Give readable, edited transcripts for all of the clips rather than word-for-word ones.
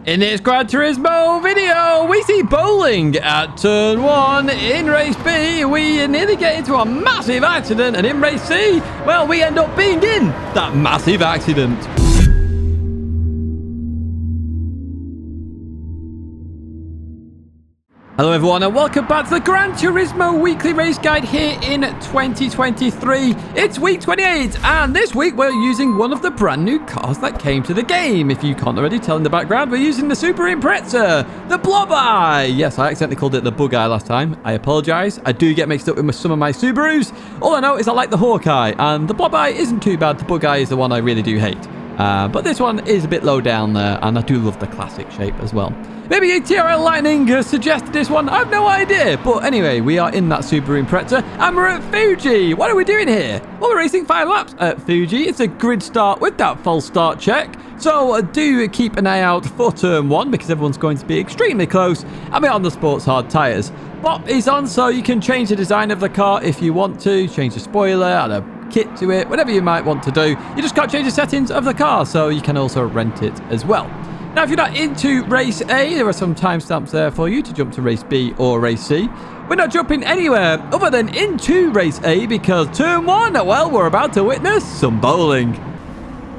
In this Gran Turismo video, we see bowling at turn 1. In race B, we nearly get into a massive accident, and in race C, well, we end up being in that massive accident. Hello everyone and welcome back to the Gran Turismo weekly race guide here in 2023. It's week 28 and this week we're using one of the brand new cars that came to the game. If you can't already tell in the background, we're using the Subaru Impreza, the Blob Eye. Yes, I accidentally called it the Bug Eye last time. I apologize. I do get mixed up with some of my Subarus. All I know is I like the Hawkeye and the Blob Eye isn't too bad. The Bug Eye is the one I really do hate. But this one is a bit low down there and I do love the classic shape as well. Maybe TRL Lightning has suggested this one. I have no idea. But anyway, we are in that Subaru Impreza and we're at Fuji. What are we doing here? Well, we're racing 5 laps at Fuji. It's a grid start with that false start check. So do keep an eye out for turn 1 because everyone's going to be extremely close. And we're on the sports hard tyres. Bop is on, so you can change the design of the car if you want to. Change the spoiler, add a kit to it, whatever you might want to do. You just can't change the settings of the car, so you can also rent it as well. Now, if you're not into race A, there are some timestamps there for you to jump to race B or race C. We're not jumping anywhere other than into race A because turn 1, well, we're about to witness some bowling.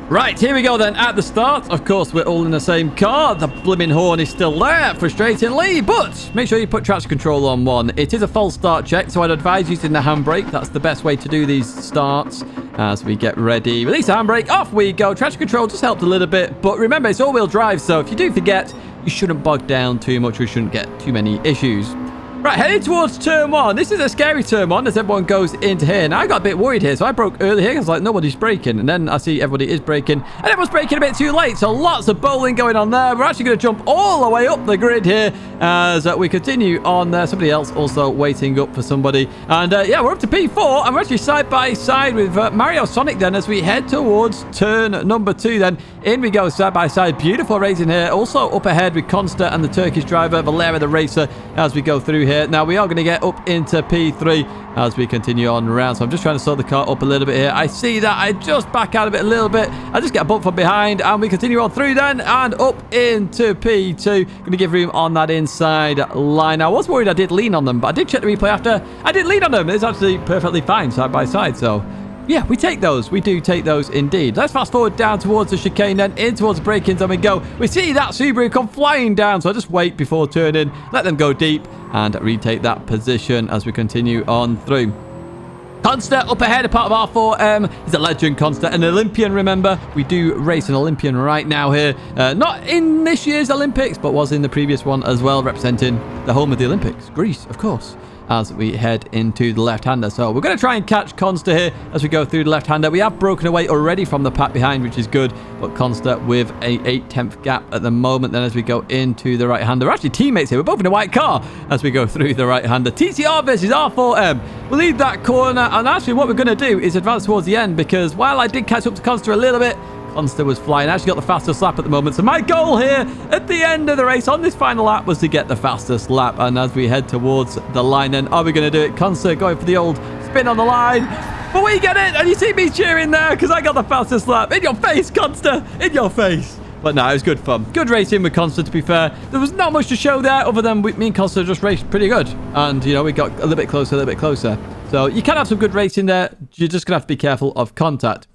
Right, here we go then at the start. Of course, we're all in the same car. The blimmin' horn is still there, frustratingly, but make sure you put traction control on 1. It is a false start check, so I'd advise using the handbrake. That's the best way to do these starts as we get ready. Release the handbrake, off we go. Traction control just helped a little bit, but remember, it's all-wheel drive, so if you do forget, you shouldn't bog down too much. We shouldn't get too many issues. Right, heading towards turn 1. This is a scary turn 1 as everyone goes into here. Now, I got a bit worried here, so I broke early here because, like, nobody's braking. And then I see everybody is braking, and everyone's braking a bit too late. So lots of bowling going on there. We're actually going to jump all the way up the grid here as we continue on there. Somebody else also waiting up for somebody. And, yeah, we're up to P4, and we're actually side by side with Mario Sonic then as we head towards turn number 2 then. In we go side by side. Beautiful racing here. Also up ahead with Consta and the Turkish driver, Valera the racer, as we go through here. Now, we are going to get up into P3 as we continue on around. So I'm just trying to slow the car up a little bit here. I see that. I just back out of it a little bit. I just get a bump from behind and we continue on through then and up into P2. Going to give room on that inside line. I was worried I did lean on them, but I did check the replay after. I did lean on them. It's actually perfectly fine side by side. So yeah, we take those. We do take those indeed. Let's fast forward down towards the chicane then, in towards the break-ins, and we go. We see that Subaru come flying down, so I just wait before turning, let them go deep, and retake that position as we continue on through. Consta up ahead, a part of R4M. He's a legend, Consta, an Olympian, remember. We do race an Olympian right now here. Not in this year's Olympics, but was in the previous one as well, representing the home of the Olympics, Greece, of course, as we head into the left-hander. So we're going to try and catch Consta here as we go through the left-hander. We have broken away already from the pack behind, which is good, but Consta with a 8/10 gap at the moment. Then as we go into the right-hander, we're actually teammates here. We're both in a white car as we go through the right-hander. TCR versus R4M. We'll leave that corner, and actually what we're going to do is advance towards the end because while I did catch up to Consta a little bit, Consta was flying. I actually got the fastest lap at the moment. So my goal here at the end of the race on this final lap was to get the fastest lap. And as we head towards the line, then are we going to do it? Consta going for the old spin on the line. But we get it. And you see me cheering there because I got the fastest lap. In your face, Consta. In your face. But no, it was good fun. Good racing with Consta, to be fair. There was not much to show there other than me and Consta just raced pretty good. And, you know, we got a little bit closer, a little bit closer. So you can have some good racing there. You're just going to have to be careful of contact.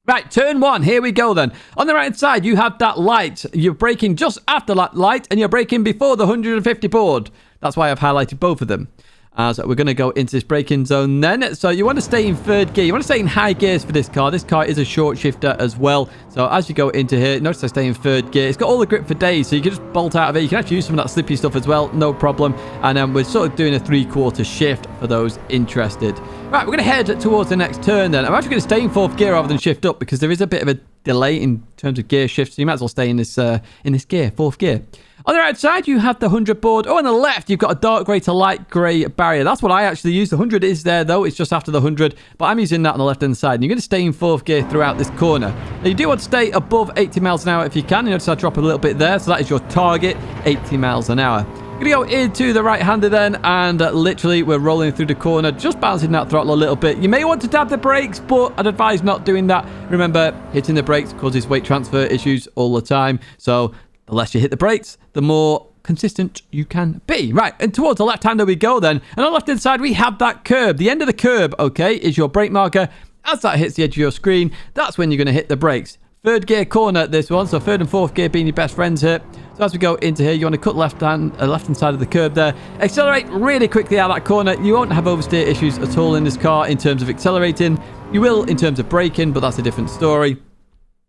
Right, turn 1, here we go then. On the right side, you have that light. You're braking just after that light, and you're braking before the 150 board. That's why I've highlighted both of them. So we're going to go into this braking zone then. So you want to stay in 3rd gear. You want to stay in high gears for this car. This car is a short shifter as well. So as you go into here, notice I stay in 3rd gear. It's got all the grip for days, so you can just bolt out of it. You can actually use some of that slippy stuff as well, no problem. And we're sort of doing a 3/4 shift for those interested. Right, we're going to head towards the next turn then. I'm actually going to stay in 4th gear rather than shift up because there is a bit of a delay in terms of gear shift. So you might as well stay in this gear, 4th gear. On the right side, you have the 100 board. Oh, on the left, you've got a dark grey to light grey barrier. That's what I actually use. The 100 is there, though. It's just after the 100. But I'm using that on the left-hand side. And you're going to stay in 4th gear throughout this corner. Now, you do want to stay above 80 miles an hour if you can. You notice I drop a little bit there. So that is your target, 80 miles an hour. Going to go into the right-hander then, and literally we're rolling through the corner, just bouncing that throttle a little bit. You may want to tap the brakes, but I'd advise not doing that. Remember, hitting the brakes causes weight transfer issues all the time. So the less you hit the brakes, the more consistent you can be. Right, and towards the left-hander we go then. And on the left-hand side, we have that curb. The end of the curb, okay, is your brake marker. As that hits the edge of your screen, that's when you're going to hit the brakes. Third gear corner, this one. So third and fourth gear being your best friends here. So as we go into here, you want to cut left-hand side of the curb there. Accelerate really quickly out of that corner. You won't have oversteer issues at all in this car in terms of accelerating. You will in terms of braking, but that's a different story.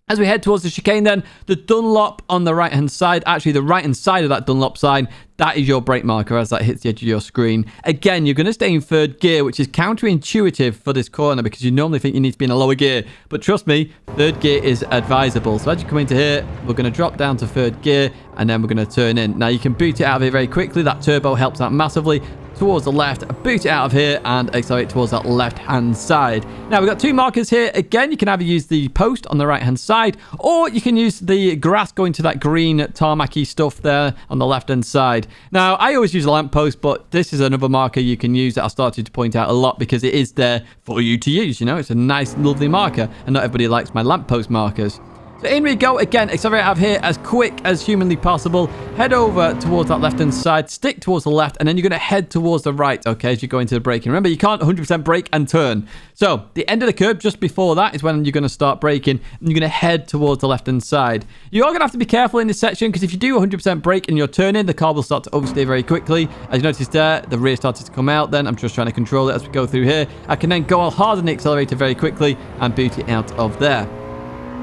As we head towards the chicane then, the Dunlop on the right-hand side, actually the right-hand side of that Dunlop sign, that is your brake marker as that hits the edge of your screen. Again, you're going to stay in third gear, which is counterintuitive for this corner because you normally think you need to be in a lower gear. But trust me, third gear is advisable. So as you come into here, we're going to drop down to third gear and then we're going to turn in. Now you can boot it out of here very quickly. That turbo helps out massively. Towards the left, boot it out of here and accelerate towards that left-hand side. Now, we've got two markers here. Again, you can either use the post on the right-hand side or you can use the grass going to that green tarmac-y stuff there on the left-hand side. Now, I always use a lamppost, but this is another marker you can use that I started to point out a lot because it is there for you to use, you know. It's a nice, lovely marker, and not everybody likes my lamppost markers. So in we go again, accelerate out of here as quick as humanly possible. Head over towards that left-hand side, stick towards the left, and then you're going to head towards the right, okay, as you go into the braking. Remember, you can't 100% brake and turn. So the end of the curb, just before that, is when you're going to start braking, and you're going to head towards the left-hand side. You are going to have to be careful in this section, because if you do 100% brake and you're turning, the car will start to oversteer very quickly. As you noticed there, the rear started to come out then. I'm just trying to control it as we go through here. I can then go hard on the accelerator very quickly and boot it out of there.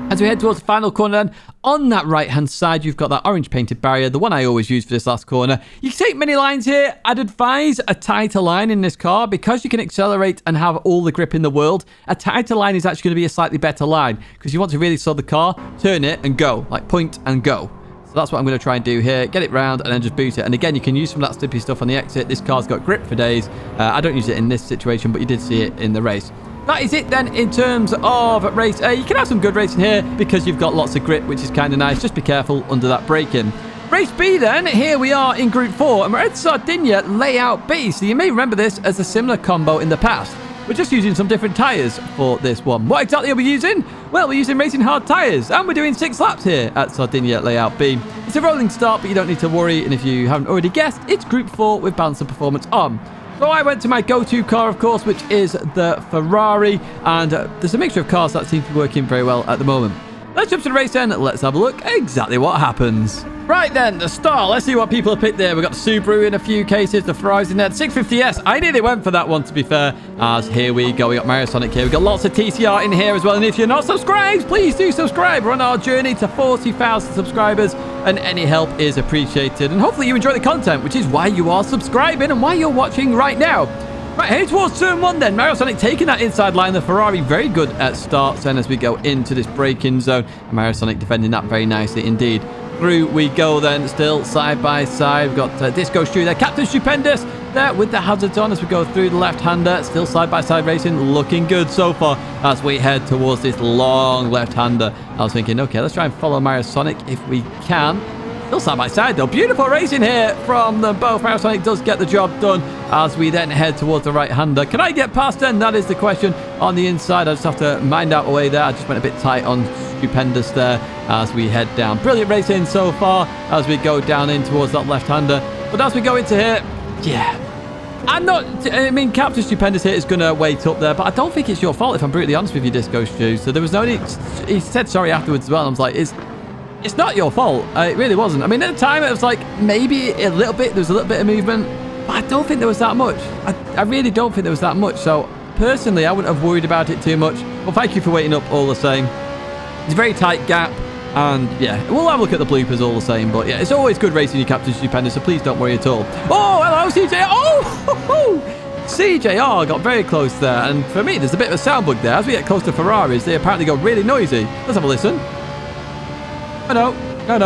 As we head towards the final corner then, on that right-hand side, you've got that orange painted barrier, the one I always use for this last corner. You can take many lines here. I'd advise a tighter line in this car because you can accelerate and have all the grip in the world. A tighter line is actually going to be a slightly better line because you want to really slow the car, turn it and go, like point and go. So that's what I'm going to try and do here. Get it round and then just boot it. And again, you can use some of that slippy stuff on the exit. This car's got grip for days. I don't use it in this situation, but you did see it in the race. That is it then in terms of race A. You can have some good racing here because you've got lots of grip, which is kind of nice. Just be careful under that braking. Race B then, here we are in Group 4, and we're at Sardegna Layout B. So you may remember this as a similar combo in the past. We're just using some different tyres for this one. What exactly are we using? Well, we're using racing hard tyres, and we're doing 6 laps here at Sardegna Layout B. It's a rolling start, but you don't need to worry, and if you haven't already guessed, it's Group 4 with balance and performance on. So I went to my go-to car, of course, which is the Ferrari, and there's a mixture of cars that seem to be working very well at the moment. Let's jump to the race then. Let's have a look at exactly what happens. Right then, the start. Let's see what people have picked there. We've got the Subaru in a few cases, the Ferraris in there. 650S. I nearly went for that one, to be fair. As here we go. We got Mario Sonic here. We've got lots of TCR in here as well. And if you're not subscribed, please do subscribe. We're on our journey to 40,000 subscribers, and any help is appreciated. And hopefully you enjoy the content, which is why you are subscribing and why you're watching right now. Right, heading towards turn 1 then. Mario Sonic taking that inside line. The Ferrari very good at starts then as we go into this braking zone. And Mario Sonic defending that very nicely indeed. Through we go then, still side by side. We've got Disco Stew there. Captain Stupendous there with the hazards on as we go through the left-hander. Still side by side racing. Looking good so far as we head towards this long left-hander. I was thinking, okay, let's try and follow Mario Sonic if we can. Still side by side though. Beautiful racing here from them both. Mario Sonic does get the job done as we then head towards the right-hander. Can I get past then? That is the question on the inside. I just have to mind out the way there. I just went a bit tight on Stupendous there as we head down. Brilliant racing so far as we go down in towards that left-hander. But as we go into here, yeah. I mean, Captain Stupendous here is going to wait up there, but I don't think it's your fault if I'm brutally honest with you, Disco Stew. So there was no need. He said sorry afterwards as well. I was like, it's not your fault. It really wasn't. I mean, at the time, it was like maybe a little bit. There was a little bit of movement, but I don't think there was that much. I really don't think there was that much. So personally, I wouldn't have worried about it too much. Well, thank you for waiting up all the same. It's a very tight gap. And yeah, we'll have a look at the bloopers all the same. But yeah, it's always good racing your Captain Stupendous, so please don't worry at all. Oh, hello, CJ. Oh, CJR got very close there. And for me, there's a bit of a sound bug there. As we get close to Ferraris, they apparently go really noisy. Let's have a listen. No. Don't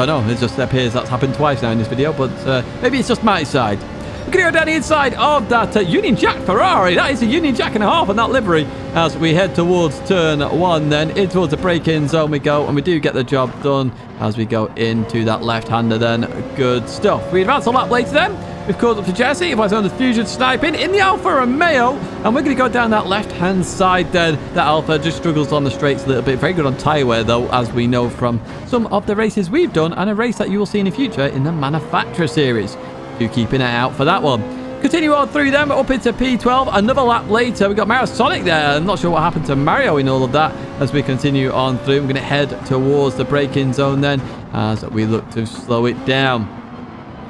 know. It just appears that's happened twice now in this video, but maybe it's just my side. We're going to go down the inside of that Union Jack Ferrari. That is a Union Jack and a half on that livery as we head towards turn 1 then. In towards the break-in zone we go, and we do get the job done as we go into that left-hander then. Good stuff. We advance a lap later then. We've called up to Jesse. If I on the Fusion sniping in the Alfa Romeo. And we're going to go down that left-hand side then. That Alfa just struggles on the straights a little bit. Very good on tyre wear, though, as we know from some of the races we've done. And a race that you will see in the future in the Manufacturer Series. Do keep an eye out for that one. Continue on through them, up into P12. Another lap later, we've got Mario Sonic there. I'm not sure what happened to Mario in all of that as we continue on through. We're going to head towards the braking zone then as we look to slow it down.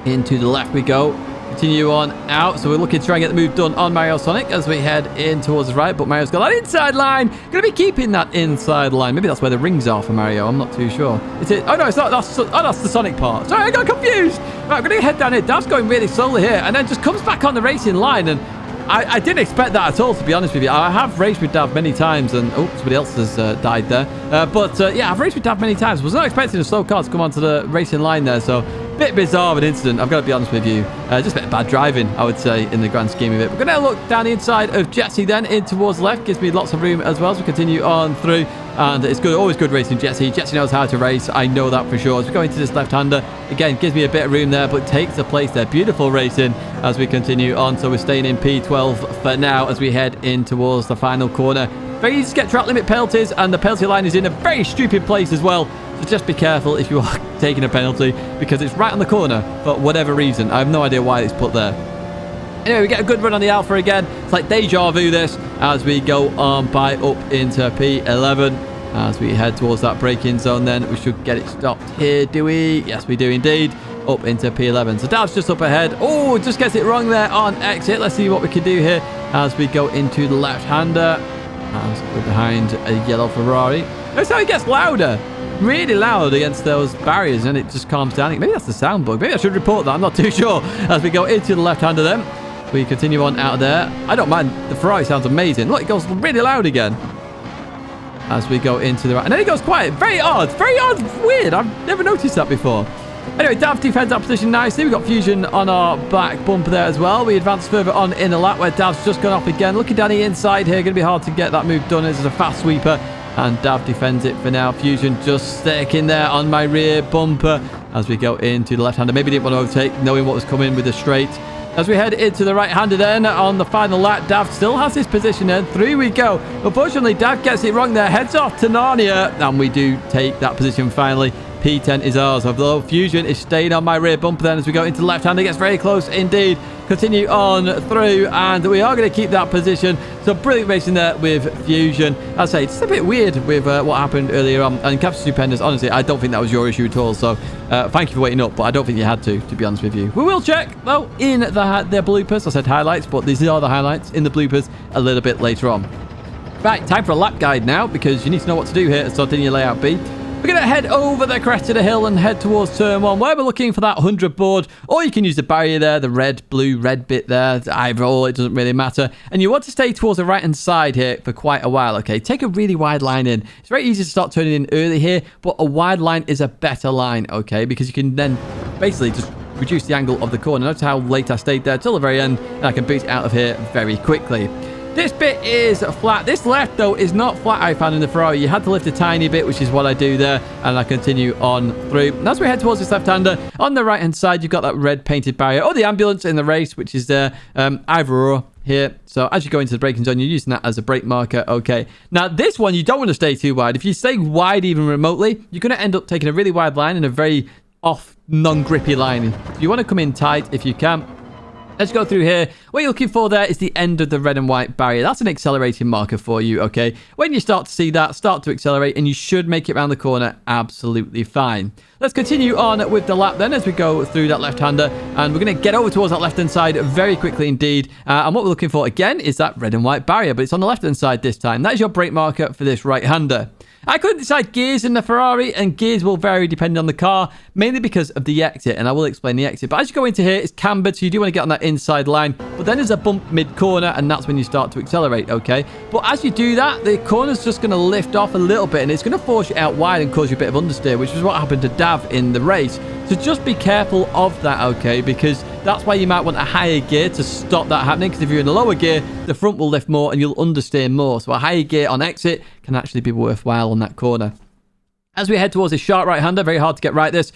Into the left we go. Continue on out. So we're looking to try and get the move done on Mario Sonic as we head in towards the right. But Mario's got that inside line. Going to be keeping that inside line. Maybe that's where the rings are for Mario. I'm not too sure. Is it? Oh, no, it's not. That's the Sonic part. Sorry, I got confused. Right, we're going to head down here. Dav's going really slowly here and then just comes back on the racing line. And I didn't expect that at all, to be honest with you. I have raced with Dav many times, and oh, somebody else has died there. Yeah, I've raced with Dav many times. Was not expecting a slow car to come onto the racing line there, so bit bizarre of an incident, I've got to be honest with you. Just a bit of bad driving, I would say, in the grand scheme of it. We're going to look down the inside of Jesse then, in towards the left. Gives me lots of room as well as we continue on through. And it's good, always good racing Jesse. Jesse knows how to race. I know that for sure. As we go into this left-hander, again, gives me a bit of room there, but takes the place there. Beautiful racing as we continue on. So we're staying in P12 for now as we head in towards the final corner. Very easy to get track limit penalties, and the penalty line is in a very stupid place as well. So just be careful if you are taking a penalty, because it's right on the corner for whatever reason. I have no idea why it's put there. Anyway, we get a good run on the Alpha again. It's like deja vu this as we go on by up into P11. As we head towards that braking zone then. We should get it stopped here, do we? Yes, we do indeed. Up into P11. So Dav's just up ahead. Oh, just gets it wrong there on exit. Let's see what we can do here as we go into the left-hander. As we're behind a yellow Ferrari. Notice how it gets louder. Really loud against those barriers, and it just calms down. Maybe that's the sound bug. Maybe I should report that. I'm not too sure. As we go into the left-hander then. We continue on out of there. I don't mind. The Ferrari sounds amazing. Look, it goes really loud again. As we go into the right. And then it goes quiet. Very odd. Very odd. Weird. I've never noticed that before. Anyway, Dav defends that position nicely. We've got Fusion on our back bumper there as well. We advance further on in the lap where Dav's just gone off again. Looking down the inside here. Going to be hard to get that move done. This is a fast sweeper. And Dav defends it for now. Fusion just sticking there on my rear bumper as we go into the left-hander. Maybe didn't want to overtake, knowing what was coming with the straight. As we head into the right-hander then on the final lap, Dav still has his position and through we go. Unfortunately, Dav gets it wrong there, heads off to Narnia, and we do take that position finally. P10 is ours, although Fusion is staying on my rear bumper then as we go into the left-hander. Gets very close indeed. Continue on through, and we are going to keep that position. So brilliant racing there with Fusion. I'd say it's a bit weird with what happened earlier on. And Captain Stupendous, honestly, I don't think that was your issue at all. So thank you for waiting up, but I don't think you had to be honest with you. We will check, though, in the bloopers. I said highlights, but these are the highlights in the bloopers a little bit later on. Right, time for a lap guide now, because you need to know what to do here at Sardegna Layout B. We're going to head over the crest of the hill and head towards turn 1, where we're looking for that 100 board, or you can use the barrier there, the red, blue, red bit there, either or, it doesn't really matter. And you want to stay towards the right-hand side here for quite a while, okay? Take a really wide line in. It's very easy to start turning in early here, but a wide line is a better line, okay? Because you can then basically just reduce the angle of the corner. Notice how late I stayed there till the very end, and I can boot out of here very quickly. This bit is flat. This left, though, is not flat, I found in the Ferrari. You had to lift a tiny bit, which is what I do there, and I continue on through. And as we head towards this left-hander, on the right-hand side, you've got that red painted barrier, or the ambulance in the race, which is there, either or here. So as you go into the braking zone, you're using that as a brake marker, okay. Now, this one, you don't want to stay too wide. If you stay wide even remotely, you're going to end up taking a really wide line and a very off, non-grippy line. You want to come in tight if you can. Let's go through here. What you're looking for there is the end of the red and white barrier. That's an accelerating marker for you, okay? When you start to see that, start to accelerate, and you should make it around the corner absolutely fine. Let's continue on with the lap then as we go through that left-hander, and we're going to get over towards that left-hand side very quickly indeed. And what we're looking for, again, is that red and white barrier, but it's on the left-hand side this time. That is your brake marker for this right-hander. I couldn't decide gears in the Ferrari, and gears will vary depending on the car, mainly because of the exit, and I will explain the exit. But as you go into here, it's cambered, so you do want to get on that inside line. But then there's a bump mid-corner, and that's when you start to accelerate, okay? But as you do that, the corner's just going to lift off a little bit, and it's going to force you out wide and cause you a bit of understeer, which is what happened to Dav in the race. So just be careful of that, okay? Because that's why you might want a higher gear to stop that happening, because if you're in a lower gear, the front will lift more and you'll understeer more. So a higher gear on exit can actually be worthwhile on that corner. As we head towards this sharp right-hander, very hard to get right this.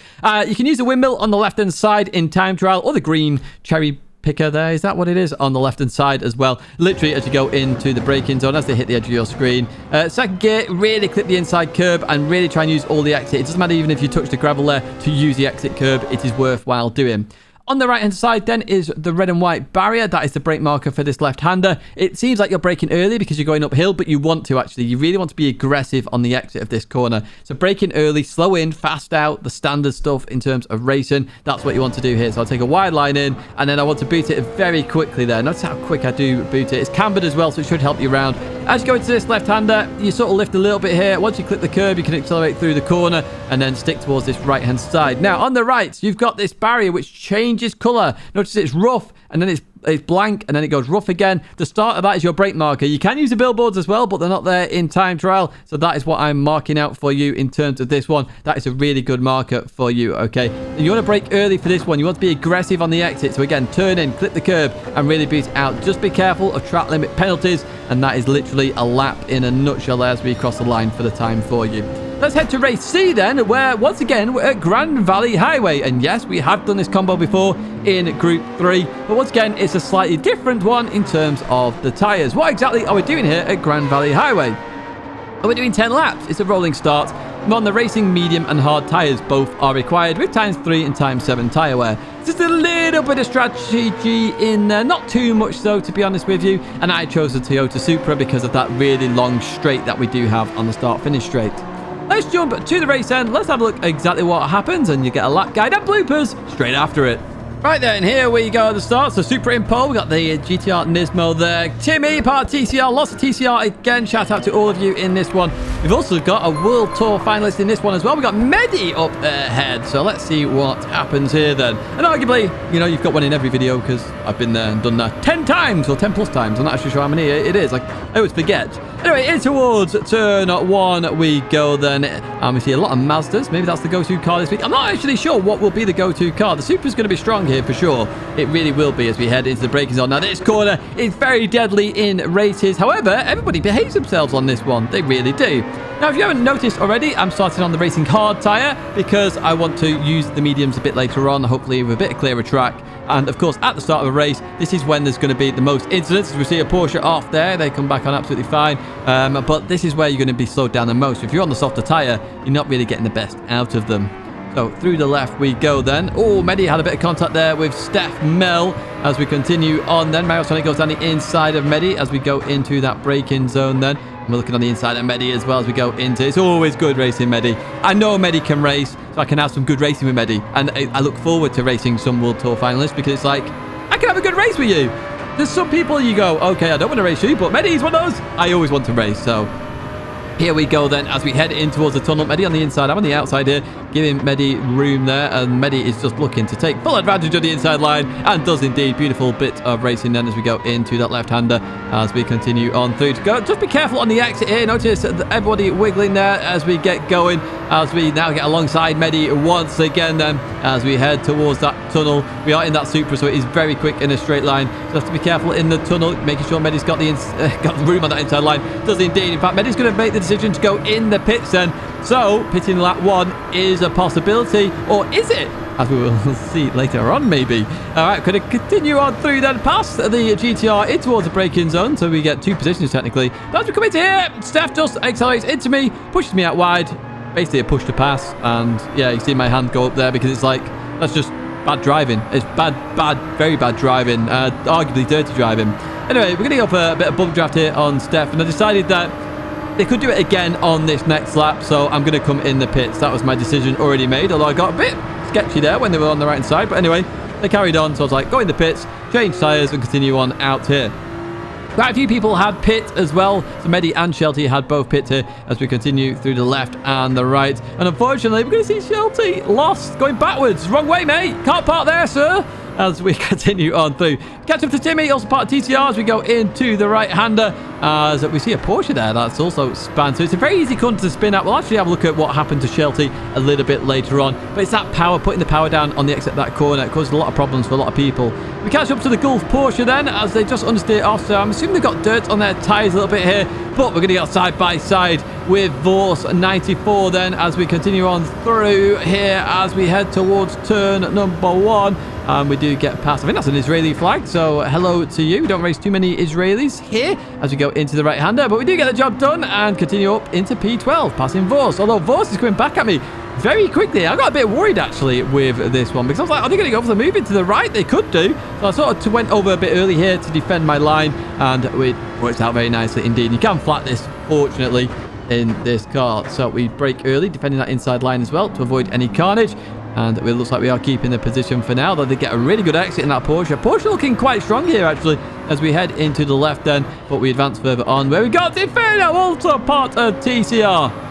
You can use the windmill on the left-hand side in time trial, or the green cherry picker there. Is that what it is? On the left-hand side as well. Literally, as you go into the braking zone, as they hit the edge of your screen. Second gear, really clip the inside curb and really try and use all the exit. It doesn't matter even if you touch the gravel there to use the exit curb. It is worthwhile doing. On the right-hand side, then, is the red and white barrier. That is the brake marker for this left-hander. It seems like you're braking early because you're going uphill, but you want to, actually. You really want to be aggressive on the exit of this corner. So braking early, slow in, fast out, the standard stuff in terms of racing. That's what you want to do here. So I'll take a wide line in, and then I want to boot it very quickly there. Notice how quick I do boot it. It's cambered as well, so it should help you around. As you go into this left-hander, you sort of lift a little bit here. Once you click the curb, you can accelerate through the corner and then stick towards this right-hand side. Now, on the right, you've got this barrier which changes colour. Notice it's rough, and then it's blank, and then it goes rough again. The start of that is your brake marker. You can use the billboards as well, but they're not there in time trial, so that is what I'm marking out for you in terms of this one. That is a really good marker for you, okay? And you want to brake early for this one. You want to be aggressive on the exit, so again, turn in, clip the curb, and really beat it out. Just be careful of track limit penalties, and that is literally a lap in a nutshell as we cross the line for the time for you. Let's head to race C then, where once again we're at Grand Valley Highway. And yes, we have done this combo before in Group 3, but once again it's a slightly different one in terms of the tyres. What exactly are we doing here at Grand Valley Highway? We're doing 10 laps. It's a rolling start. I'm on the racing medium and hard tyres. Both are required with ×3 and ×7 tyre wear. Just a little bit of strategy in there. Not too much though, to be honest with you. And I chose the Toyota Supra because of that really long straight that we do have on the start-finish straight. Let's jump to the race end. Let's have a look exactly what happens, and you get a lap guide and bloopers straight after it. Right then, here we go at the start. So Super in pole. We got the GTR Nismo there. Timmy, part TCR. Lots of TCR again. Shout out to all of you in this one. We've also got a World Tour finalist in this one as well. We got Medi up ahead. So let's see what happens here then. And arguably, you know, you've got one in every video because I've been there and done that 10 times or 10 plus times. I'm not actually sure how many it is. Like, I always forget. Anyway, in towards turn 1 we go then. We see a lot of Mazdas. Maybe that's the go-to car this week. I'm not actually sure what will be the go-to car. The Supra's going to be strong here for sure. It really will be as we head into the braking zone. Now, this corner is very deadly in races. However, everybody behaves themselves on this one. They really do. Now, if you haven't noticed already, I'm starting on the racing hard tyre because I want to use the mediums a bit later on, hopefully with a bit clearer track. And of course, at the start of a race, this is when there's going to be the most incidents. As we see a Porsche off there, they come back on absolutely fine. But this is where you're going to be slowed down the most. If you're on the softer tyre, you're not really getting the best out of them. So through the left we go then. Oh, Medi had a bit of contact there with Steph Mel as we continue on then. Mario goes down the inside of Medi as we go into that braking zone then. And we're looking on the inside of Medi as well as we go into. It's always good racing Medi. I know Medi can race, so I can have some good racing with Medi. And I look forward to racing some World Tour finalists because it's like, I can have a good race with you. There's some people you go, okay, I don't want to race you, but Medi's one of those I always want to race, so... Here we go then as we head in towards the tunnel. Medi on the inside. I'm on the outside here, giving Medi room there. And Medi is just looking to take full advantage of the inside line and does indeed. Beautiful bit of racing then as we go into that left-hander as we continue on through to go. Just be careful on the exit here. Notice everybody wiggling there as we get going. As we now get alongside Medi once again then as we head towards that tunnel. We are in that Supra, so it is very quick in a straight line. So you have to be careful in the tunnel, making sure Medi's got got room on that inside line. Does indeed. In fact, Medi's going to make the decision to go in the pits then. So pitting lap 1 is a possibility, or is it? As we will see later on, maybe. All right, going to continue on through then past the GTR in towards the braking zone. So we get 2 positions technically. But as we come into here, Steph just accelerates into me, pushes me out wide. Basically a push to pass. And yeah, you see my hand go up there because it's like, that's just bad driving. It's very bad driving. Arguably dirty driving. Anyway, we're going to go for a bit of bump draft here on Steph. And I decided that they could do it again on this next lap, so I'm going to come in the pits. That was my decision already made, although I got a bit sketchy there when they were on the right side. But anyway, they carried on, so I was like, go in the pits, change tyres, and continue on out here. Quite a few people had pit as well. So Medi and Shelty had both pit here as we continue through the left and the right. And unfortunately, we're going to see Shelty lost, going backwards. Wrong way, mate. Can't park there, sir. As we continue on through. Catch up to Timmy, also part of TCR as we go into the right-hander. As we see a Porsche there, that's also spanned. So it's a very easy corner to spin out. We'll actually have a look at what happened to Shelty a little bit later on. But it's that power, putting the power down on the exit of that corner. It causes a lot of problems for a lot of people. We catch up to the Gulf Porsche then, as they just understeer off. So I'm assuming they've got dirt on their tyres a little bit here. But we're going to go side by side with Vorse 94 then as we continue on through here as we head towards turn number 1. And we do get past, I think that's an Israeli flag, so hello to you. We don't race too many Israelis here as we go into the right-hander, but we do get the job done and continue up into P12, passing Vorse. Although Vorse is coming back at me very quickly. I got a bit worried, actually, with this one, because I was like, are they going to go for the move into the right? They could do. So I sort of went over a bit early here to defend my line, and it worked out very nicely indeed. You can flat this, fortunately, in this car. So we brake early, defending that inside line as well to avoid any carnage. And it looks like we are keeping the position for now, though they get a really good exit in that Porsche. Porsche looking quite strong here, actually, as we head into the left then. But we advance further on, where we got Inferno, also part of TCR.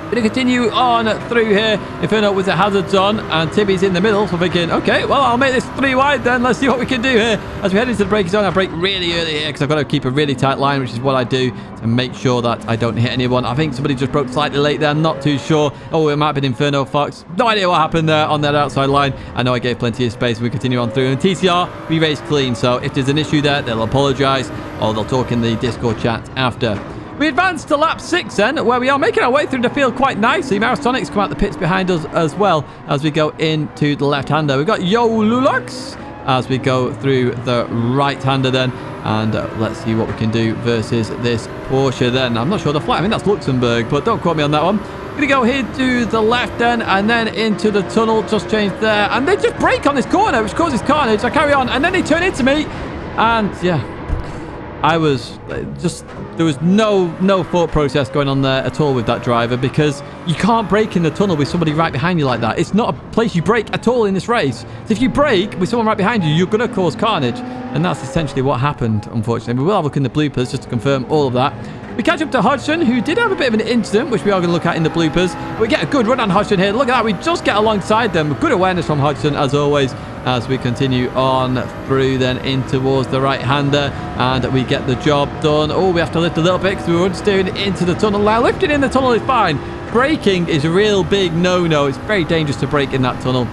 Going to continue on through here. Inferno with the hazards on, and Timmy's in the middle. So thinking, okay, well, I'll make this 3 wide then. Let's see what we can do here. As we head into the braking zone, I brake really early here because I've got to keep a really tight line, which is what I do to make sure that I don't hit anyone. I think somebody just broke slightly late there. I'm not too sure. Oh, it might have been Inferno Fox. No idea what happened there on that outside line. I know I gave plenty of space. We continue on through. And TCR, we race clean. So if there's an issue there, they'll apologize or they'll talk in the Discord chat after. We advance to lap 6 then, where we are making our way through the field quite nicely. Marisonics come out the pits behind us as well as we go into the left-hander. We've got Yo Lulux as we go through the right-hander then. And let's see what we can do versus this Porsche then. I'm not sure the flag. I think that's Luxembourg, but don't quote me on that one. Going to go here to the left then, and then into the tunnel. Just changed there. And they just brake on this corner, which causes carnage. I carry on, and then they turn into me. And, yeah, I was just... There was no thought process going on there at all with that driver, because you can't brake in the tunnel with somebody right behind you like that. It's not a place you brake at all in this race. So if you brake with someone right behind you, you're going to cause carnage. And that's essentially what happened, unfortunately. We will have a look in the bloopers just to confirm all of that. We catch up to Hodgson, who did have a bit of an incident, which we are going to look at in the bloopers. We get a good run on Hodgson here. Look at that. We just get alongside them. Good awareness from Hodgson, as always, as we continue on through then in towards the right-hander. And we get the job done. Oh, we have to lift a little bit because we were steering into the tunnel. Now, lifting in the tunnel is fine. Braking is a real big no-no. It's very dangerous to brake in that tunnel.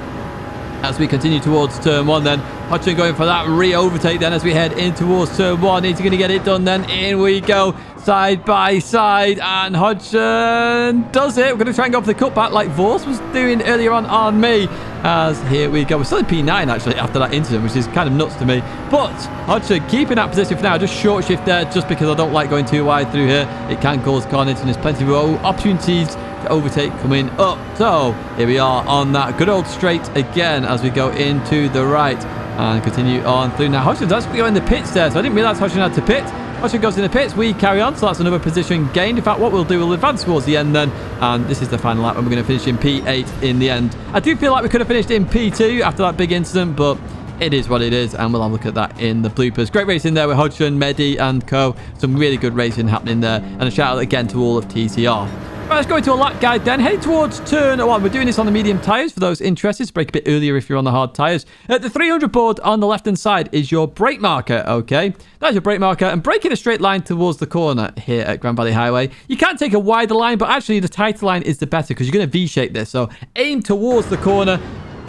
As we continue towards turn 1 then, Hodgson going for that re-overtake then as we head in towards turn 1. He's going to get it done then. In we go, side by side, and Hodgson does it. We're going to try and go for the cutback like Vorse was doing earlier on me. As here we go. We're still in P9 actually after that incident, which is kind of nuts to me. But Hodgson keeping that position for now. Just short shift there just because I don't like going too wide through here. It can cause carnage and there's plenty of opportunities to overtake coming up. So here we are on that good old straight again as we go into the right and continue on through. Now Hodgson's actually going in the pits there, so I didn't realize Hodgson had to pit. Hodgson goes in the pits, we carry on, so that's another position gained. In fact, what we'll do, we'll advance towards the end then, and this is the final lap, and we're going to finish in P8 in the end. I do feel like we could have finished in P2 after that big incident, but it is what it is, and we'll have a look at that in the bloopers. Great racing there with Hodgson, Mehdi, and co. Some really good racing happening there, and a shout out again to all of TCR. Right, let's go into a lap guide then. Heading towards turn 1. We're doing this on the medium tyres for those interested. Brake a bit earlier if you're on the hard tyres. The 300 board on the left-hand side is your brake marker, okay? That's your brake marker. And brake in a straight line towards the corner here at Grand Valley Highway. You can take a wider line, but actually the tighter line is the better because you're going to V-shape this. So aim towards the corner.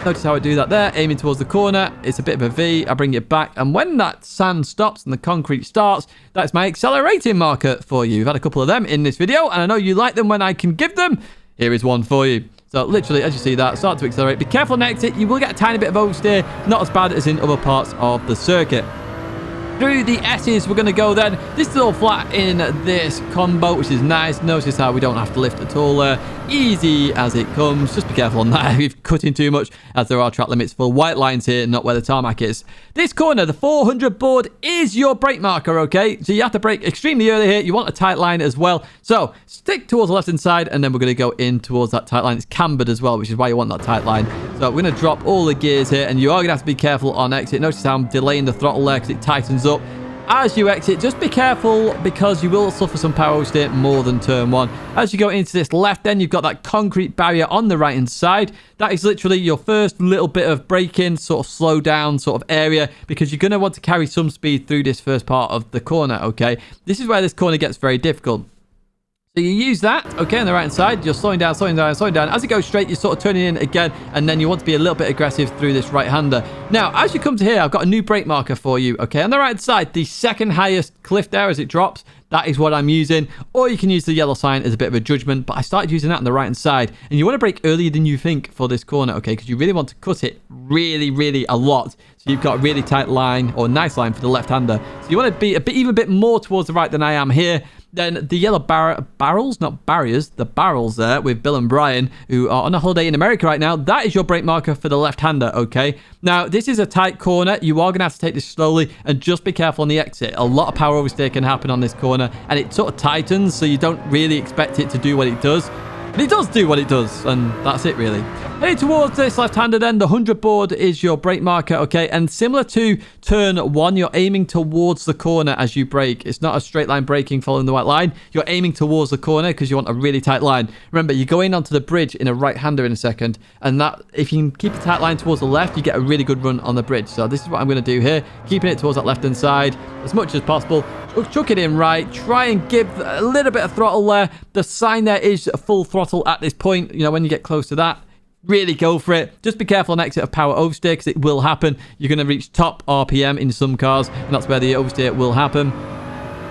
Notice how I do that there, aiming towards the corner. It's a bit of a V. I bring it back. And when that sand stops and the concrete starts, that's my accelerating marker for you. We've had a couple of them in this video, and I know you like them when I can give them. Here is one for you. So literally, as you see that, start to accelerate. Be careful on exit. You will get a tiny bit of oversteer. Not as bad as in other parts of the circuit. Through the S's, we're going to go then. This is all flat in this combo, which is nice. Notice how we don't have to lift at all there. Easy as it comes. Just be careful on that if you're cutting too much, as there are track limits for white lines here, not where the tarmac is. This corner, the 400 board, is your brake marker, okay? So you have to brake extremely early here. You want a tight line as well. So stick towards the left-hand side, and then we're going to go in towards that tight line. It's cambered as well, which is why you want that tight line. So we're going to drop all the gears here, and you are going to have to be careful on exit. Notice how I'm delaying the throttle there because it tightens up. As you exit, just be careful because you will suffer some power oversteer more than turn 1. As you go into this left, then you've got that concrete barrier on the right-hand side. That is literally your first little bit of braking, sort of slow down sort of area, because you're going to want to carry some speed through this first part of the corner, okay? This is where this corner gets very difficult. So you use that, okay, on the right-hand side. You're slowing down, slowing down, slowing down. As it goes straight, you're sort of turning in again, and then you want to be a little bit aggressive through this right-hander. Now, as you come to here, I've got a new brake marker for you, okay? On the right side, the second highest cliff there as it drops, That is what I'm using. Or you can use the yellow sign as a bit of a judgment, but I started using that on the right-hand side. And you want to brake earlier than you think for this corner, okay? Because you really want to cut it really a lot. So you've got a really tight line, or nice line for the left-hander. So you want to be even a bit more towards the right than I am here. Then the yellow barrels, not barriers, the barrels there with Bill and Brian, who are on a holiday in America right now. That is your brake marker for the left-hander, okay? Now, this is a tight corner. You are going to have to take this slowly and just be careful on the exit. A lot of power oversteer can happen on this corner, and it sort of tightens, so you don't really expect it to do what it does. But it does do what it does, and that's it, really. Heading towards this left-hander then, the 100 board is your brake marker, okay? And similar to turn 1, you're aiming towards the corner as you brake. It's not a straight line braking following the white line. You're aiming towards the corner because you want a really tight line. Remember, you're going onto the bridge in a right-hander in a second, and that, if you can keep a tight line towards the left, you get a really good run on the bridge. So this is what I'm going to do here, keeping it towards that left-hand side as much as possible. Chuck it in right. Try and give a little bit of throttle there. The sign there is full throttle at this point. You know, when you get close to that, really go for it. Just be careful on exit of power oversteer because it will happen. You're going to reach top RPM in some cars, and that's where the oversteer will happen.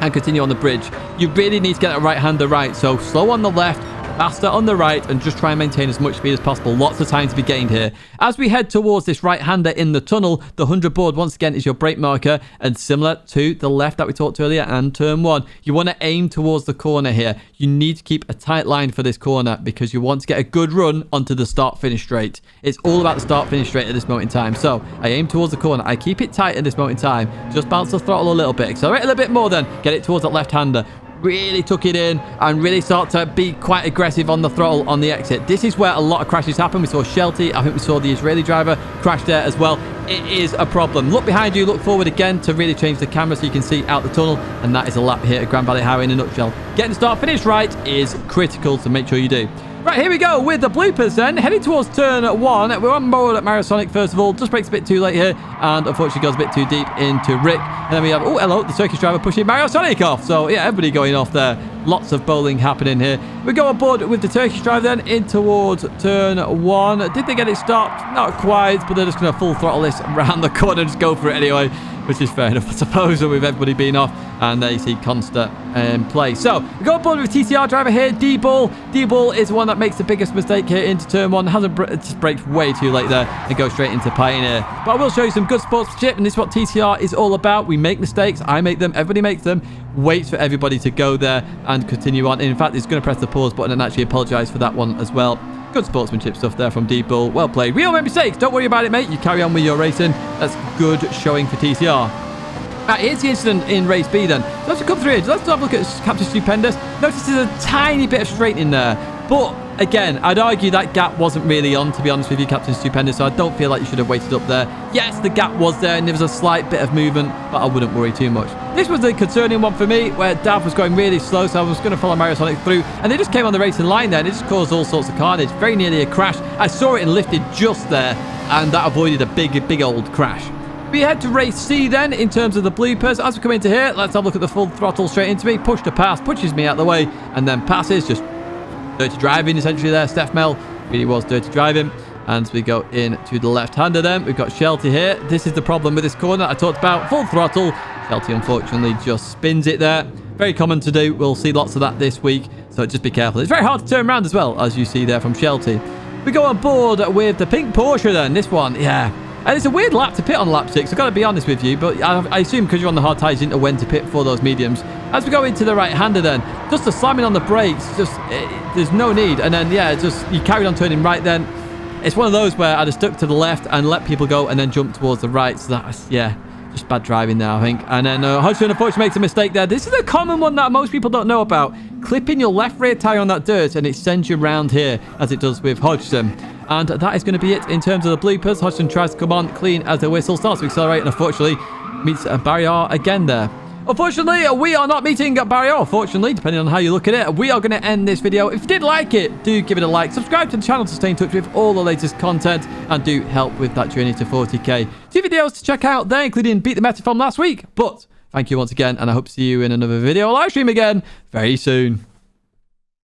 And continue on the bridge. You really need to get that right-hander right. So slow on the left, faster on the right, and just try and maintain as much speed as possible. Lots of time to be gained here. As we head towards this right-hander in the tunnel, the 100 board once again is your brake marker, and similar to the left that we talked earlier and turn 1, you want to aim towards the corner here. You need to keep a tight line for this corner because you want to get a good run onto the start-finish straight. It's all about the start-finish straight at this moment in time. So I aim towards the corner. I keep it tight at this moment in time. Just bounce the throttle a little bit. Accelerate a little bit more then. Get it towards that left-hander. Really tuck it in and really start to be quite aggressive on the throttle on the exit. This is where a lot of crashes happen. We saw Shelty. I think we saw the Israeli driver crash there as well. It is a problem. Look behind you. Look forward again to really change the camera so you can see out the tunnel. And that is a lap here at Grand Valley Highway in a nutshell. Getting the start finish right is critical, so make sure you do. Right, here we go with the bloopers then. Heading towards turn 1. We're on board at Mario Sonic first of all. Just breaks a bit too late here. And unfortunately goes a bit too deep into Rick. And then we have, oh, hello, the Turkish driver pushing Mario Sonic off. So, yeah, everybody going off there. Lots of bowling happening here. We go on board with the Turkish driver then in towards turn 1. Did they get it stopped? Not quite, but they're just going to full throttle this around the corner and just go for it anyway, which is fair enough, I suppose, with everybody being off. And there you see Consta play. So, we go on board with TCR driver here, D-Ball. D-Ball is the one that makes the biggest mistake here into turn 1. Just brakes way too late there and goes straight into Pioneer. But I will show you some good sportsmanship, and this is what TCR is all about. We make mistakes. I make them. Everybody makes them. Wait for everybody to go there and continue on. In fact, it's going to press the pause button and actually apologize for that one as well. Good sportsmanship stuff there from D-Bull. Well played. We all make mistakes. Don't worry about it, mate. You carry on with your racing. That's good showing for TCR. Right, here's the incident in race B then. So let's come through here. Let's have a look at Captain Stupendous. Notice there's a tiny bit of straightening there. But again, I'd argue that gap wasn't really on, to be honest with you, Captain Stupendous. So I don't feel like you should have waited up there. Yes, the gap was there and there was a slight bit of movement, but I wouldn't worry too much. This was the concerning one for me, where Dav was going really slow, so I was going to follow Mario Sonic through. And they just came on the racing line there and it just caused all sorts of carnage. Very nearly a crash. I saw it and lifted just there, and that avoided a big old crash. We head to race C then in terms of the bloopers. As we come into here, let's have a look at the full throttle straight into me. Push to pass, pushes me out of the way, and then passes. Just dirty driving essentially there. Steph Mel really was dirty driving. And we go in to the left-hander then. We've got Shelty here. This is the problem with this corner I talked about. Full throttle. Shelty unfortunately just spins it there. Very common to do. We'll see lots of that this week, so just be careful. It's very hard to turn around as well, as you see there from Shelty. We go on board with the pink Porsche then. This one, yeah. And it's a weird lap to pit on lap 6, I've got to be honest with you, but I assume because you're on the hard tyres, you didn't know when to pit for those mediums. As we go into the right-hander then, just the slamming on the brakes, there's no need. And then, yeah, you carried on turning right then. It's one of those where I'd have stuck to the left and let people go and then jump towards the right. So that's, yeah, just bad driving there, I think. And then Hodgson, unfortunately, makes a mistake there. This is a common one that most people don't know about. Clipping your left rear tyre on that dirt and it sends you round here, as it does with Hodgson. And that is going to be it in terms of the bloopers. Hodgson tries to come on clean as a whistle, starts to accelerate, and unfortunately meets a barrier again there. Unfortunately, we are not meeting a barrier, fortunately, depending on how you look at it. We are going to end this video. If you did like it, do give it a like. Subscribe to the channel to stay in touch with all the latest content and do help with that journey to 40k. 2 videos to check out there, including Beat the Meta from last week. But thank you once again, and I hope to see you in another video live stream again very soon.